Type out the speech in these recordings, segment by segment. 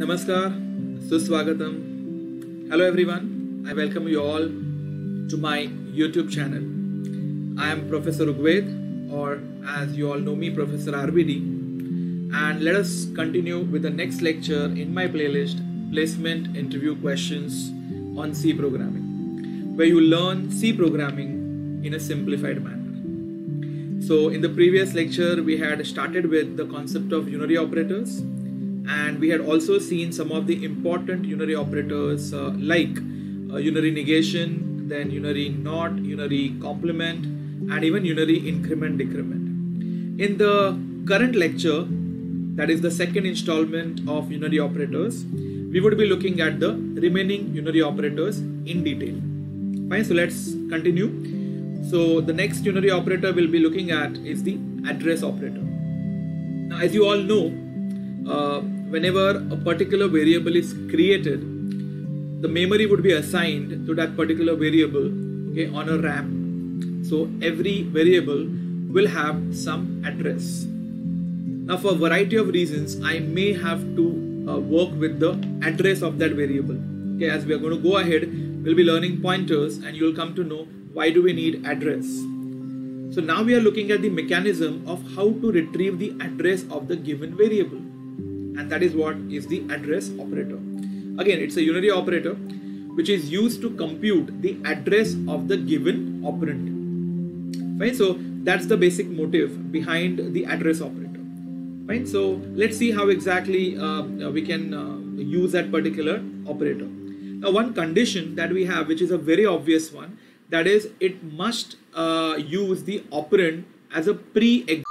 Namaskar, Suswagatam. Hello everyone, I welcome you all to my YouTube channel. I am Professor Rugved, or as you all know me, Professor RBD, and let us continue with the next lecture in my playlist, Placement Interview Questions on C Programming, where you learn C Programming in a simplified manner. So in the previous lecture, we had started with the concept of unary operators, and we had also seen some of the important unary operators like unary negation, then unary not, unary complement, and even unary increment decrement. In the current lecture, that is the second installment of unary operators, we would be looking at the remaining unary operators in detail. Fine, so let's continue. So the next unary operator we'll be looking at is the address operator. Now, as you all know, whenever a particular variable is created, the memory would be assigned to that particular variable, okay, on a RAM. So every variable will have some address. Now, for a variety of reasons, I may have to work with the address of that variable. Okay, as we are going to go ahead, we'll be learning pointers, and you'll come to know why do we need address. So now we are looking at the mechanism of how to retrieve the address of the given variable. And that is what is the address operator. Again, it's a unary operator which is used to compute the address of the given operand. Fine, so that's the basic motive behind the address operator. Fine, so let's see how exactly we can use that particular operator. Now, one condition that we have, which is a very obvious one, that is it must use the operand as a pre-existing.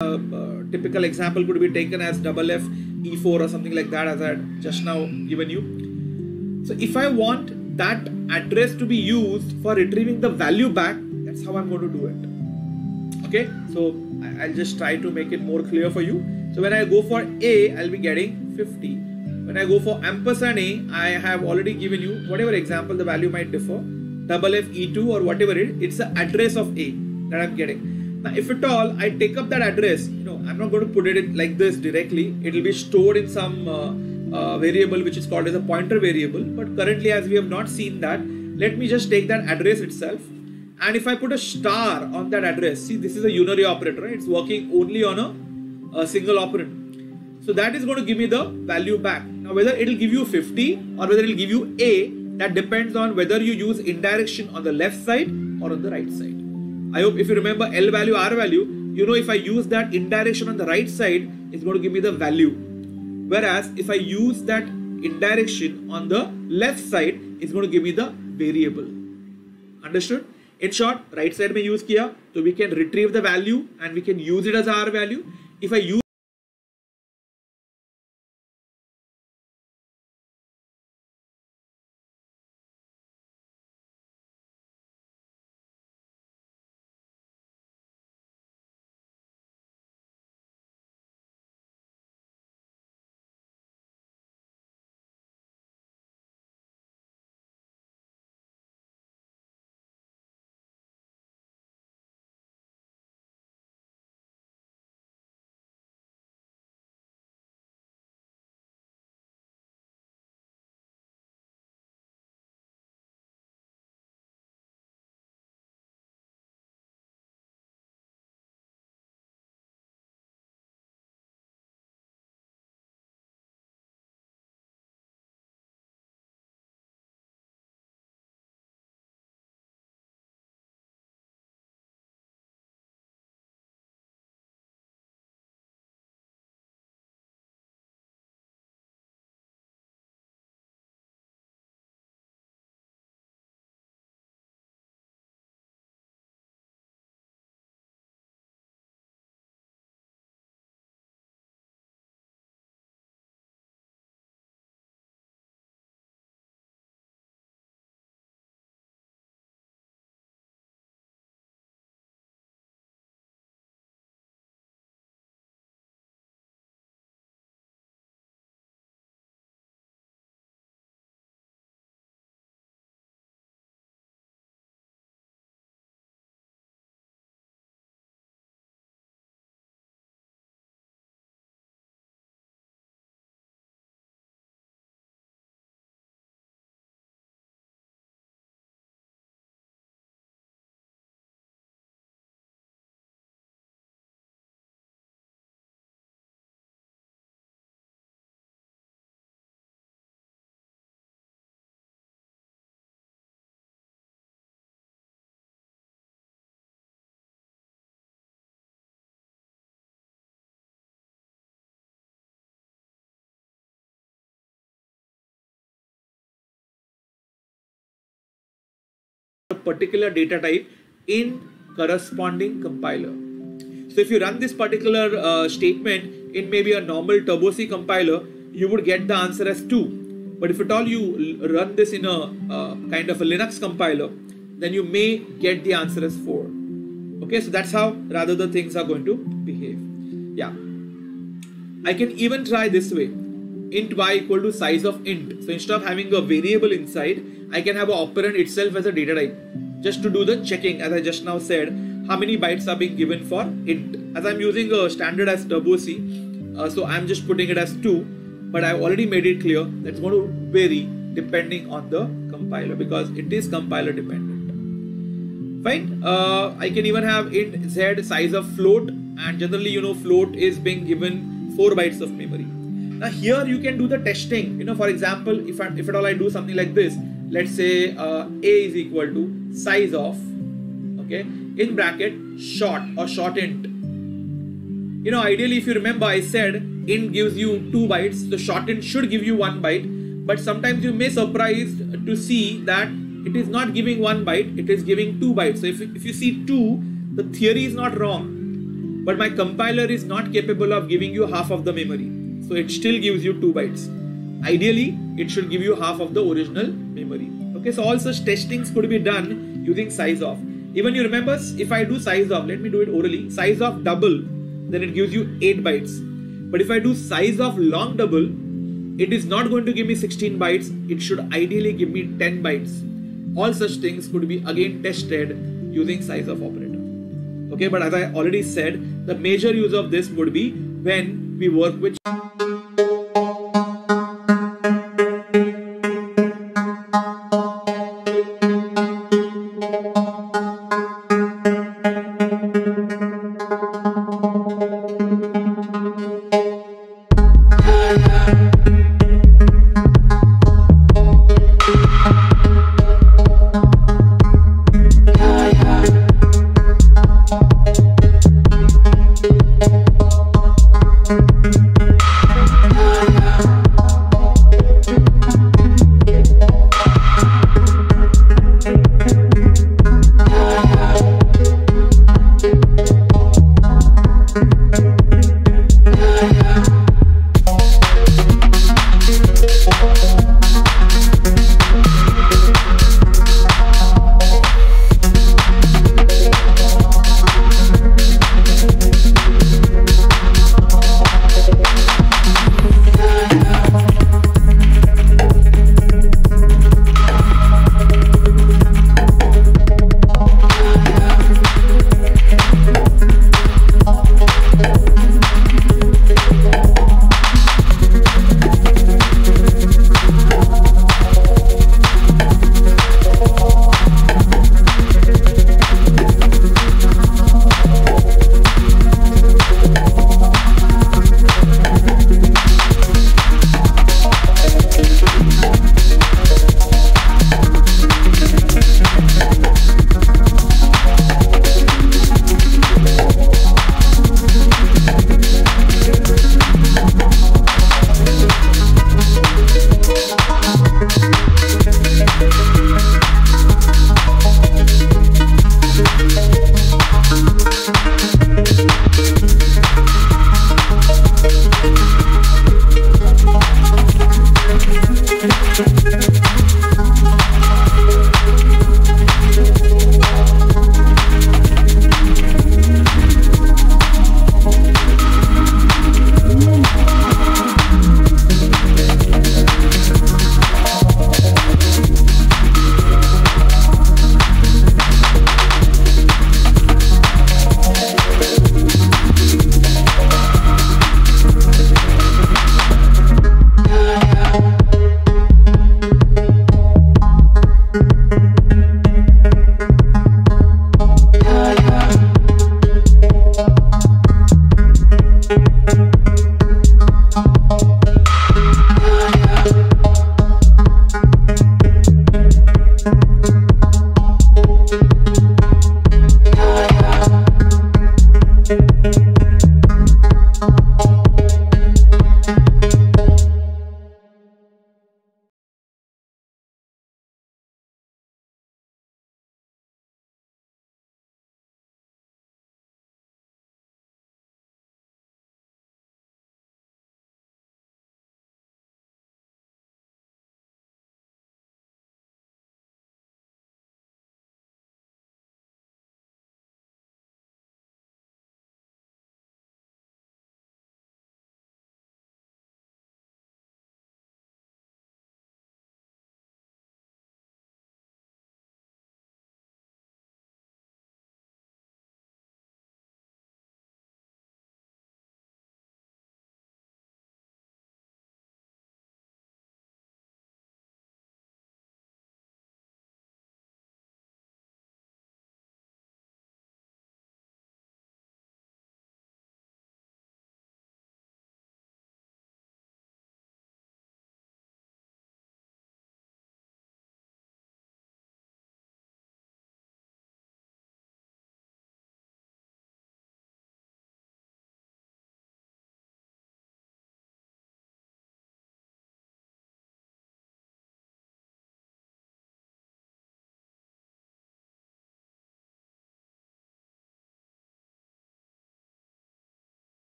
typical example could be taken as double F E4 or something like that, as I had just now given you. So if I want that address to be used for retrieving the value back, that's how I'm going to do it. Okay, so I'll just try to make it more clear for you. So when I go for A, I'll be getting 50. When I go for ampersand A, I have already given you whatever example the value might differ, double F E2 or whatever it's the address of A that I'm getting. Now, if at all I take up that address, I'm not going to put it like this directly. It will be stored in some variable which is called as a pointer variable. But currently, as we have not seen that, let me just take that address itself. And if I put a star on that address, see, this is a unary operator, right? It's working only on a single operand. So that is going to give me the value back. Now, whether it will give you 50 or whether it will give you A, that depends on whether you use indirection on the left side or on the right side. I hope if you remember L value, R value, if I use that indirection on the right side, it's going to give me the value. Whereas if I use that indirection on the left side, it's going to give me the variable. Understood? In short, right side में use किया, so we can retrieve the value and we can use it as R value. If I use a particular data type in corresponding compiler. So if you run this particular statement in maybe a normal Turbo C compiler, you would get the answer as 2. But if at all you run this in a kind of a Linux compiler, then you may get the answer as 4. Okay, so that's how rather the things are going to behave. Yeah, I can even try this way. Int y equal to size of int. So instead of having a variable inside, I can have an operand itself as a data type, just to do the checking, as I just now said, how many bytes are being given for int. As I'm using a standard as Turbo C, so I'm just putting it as 2, but I've already made it clear that it's going to vary depending on the compiler because it is compiler dependent. Fine. I can even have int z size of float, and generally float is being given 4 bytes of memory. Now here you can do the testing. For example, if at all I do something like this, let's say a is equal to size of, okay, in bracket short or short int. Ideally, if you remember, I said int gives you 2 bytes, so short int should give you 1 byte, but sometimes you may surprised to see that it is not giving 1 byte, it is giving 2 bytes. So if you see 2, the theory is not wrong. but my compiler is not capable of giving you half of the memory. So it still gives you 2 bytes. Ideally, it should give you half of the original memory. Okay, so all such testings could be done using size of. Even you remember, if I do size of, let me do it orally, size of double, then it gives you 8 bytes. But if I do size of long double, it is not going to give me 16 bytes. It should ideally give me 10 bytes. All such things could be again tested using size of operator. Okay, but as I already said, the major use of this would be when we work with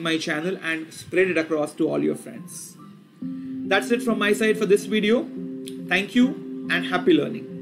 my channel and spread it across to all your friends. That's it from my side for this video. Thank you and happy learning.